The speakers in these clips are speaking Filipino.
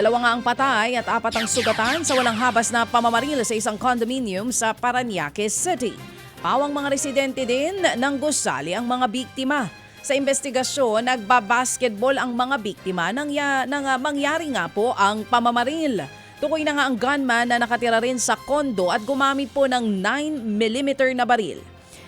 2 nga ang patay at 4 ang sugatan sa walang habas na pamamaril sa isang condominium sa Parañaque City. Pawang mga residente din ng gusali ang mga biktima. Sa investigasyon, nagbabasketball ang mga biktima nang mangyari nga po ang pamamaril. Tukoy na nga ang gunman na nakatira rin sa kondo at gumamit po ng 9mm na baril.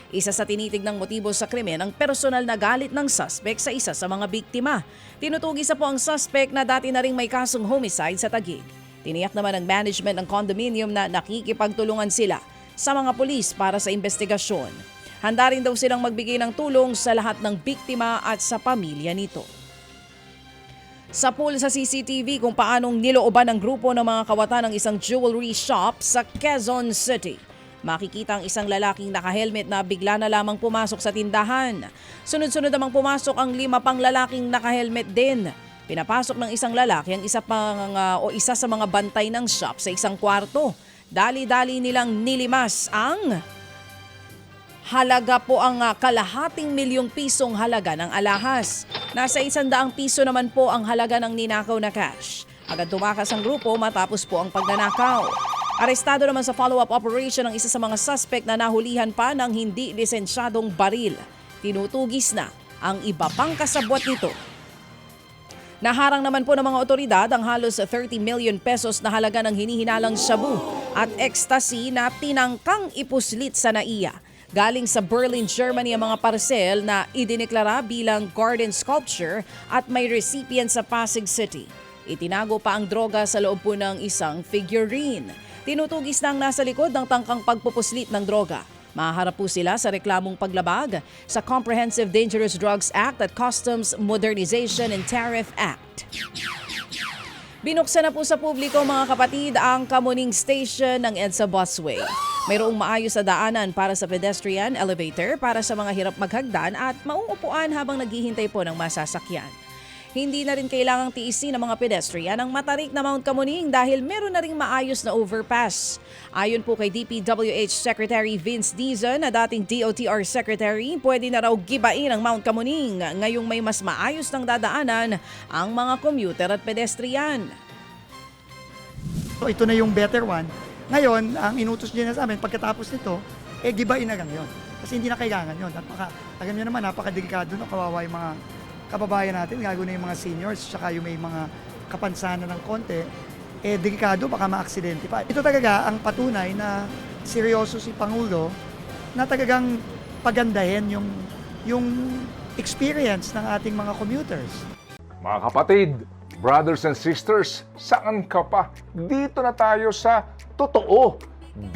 Isa sa tinitignang motibo sa krimen ang personal na galit ng suspect sa isa sa mga biktima. Tinutugis po ang suspect na dati na ring may kasong homicide sa Taguig. Tiniyak naman ng management ng condominium na nakikipagtulungan sila sa mga pulis para sa investigasyon. Handa rin daw silang magbigay ng tulong sa lahat ng biktima at sa pamilya nito. Sa pool sa CCTV kung paanong nilooban ng grupo ng mga kawatan ng isang jewelry shop sa Quezon City. Makikita ang isang lalaking naka-helmet na bigla na lamang pumasok sa tindahan. Sunod-sunod namang pumasok ang 5 pang lalaking naka-helmet din. Pinapasok ng isang lalaki ang isa sa mga bantay ng shop sa isang kwarto. Dali-dali nilang nilimas ang halaga po ang kalahating milyong pisong halaga ng alahas. Nasa 100 piso naman po ang halaga ng ninakaw na cash. Agad tumakas ang grupo matapos po ang pagnanakaw. Arestado naman sa follow-up operation ang isa sa mga suspect na nahulihan pa ng hindi lisensyadong baril. Tinutugis na ang iba pang kasabwat nito. Naharang naman po ng mga otoridad ang halos 30 million pesos na halaga ng hinihinalang shabu at ecstasy na tinangkang ipuslit sa NAIA. Galing sa Berlin, Germany ang mga parcel na idineklara bilang garden sculpture at may recipient sa Pasig City. Itinago pa ang droga sa loob po ng isang figurine. Tinutugis na ang nasa likod ng tangkang pagpupuslit ng droga. Mahaharap po sila sa reklamong paglabag sa Comprehensive Dangerous Drugs Act at Customs Modernization and Tariff Act. Binuksan na po sa publiko mga kapatid ang Kamuning Station ng EDSA Busway. Mayroong maayos na daanan para sa pedestrian, elevator para sa mga hirap maghagdan at mauupuan habang naghihintay po ng masasakyan. Hindi na rin kailangang tiisin ng mga pedestrian ang matarik na Mount Kamuning dahil meron na ring maayos na overpass. Ayon po kay DPWH Secretary Vince Dizon na dating DOTR Secretary, pwede na raw gibain ang Mount Kamuning ngayong may mas maayos ng dadaanan ang mga commuter at pedestrian. So ito na yung better one. Ngayon, ang inutos niya sa amin pagkatapos nito, gibain na lang yun. Kasi hindi na kailangan yun. Alam niyo naman, napakadelikado no, kawawa yung mga kababayan natin, gago na yung mga seniors, tsaka yung may mga kapansanan ng konti, delikado, baka ma-aksidente pa. Ito talaga ang patunay na seryoso si Pangulo na talagang pagandahin yung experience ng ating mga commuters. Mga kapatid, brothers and sisters, saan ka pa? Dito na tayo sa totoo.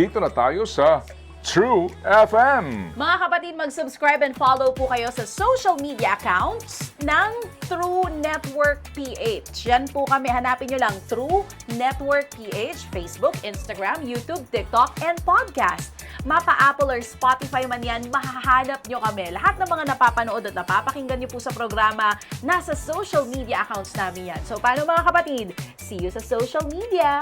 Dito na tayo sa True FM. Mga kapatid, mag-subscribe and follow po kayo sa social media accounts ng True Network PH. Yan po kami, hanapin nyo lang True Network PH, Facebook, Instagram, YouTube, TikTok, and podcast. Mapa Apple or Spotify man yan, mahahanap nyo kami. Lahat ng mga napapanood at napapakinggan nyo po sa programa, nasa social media accounts namin yan. So paano mga kapatid? See you sa social media!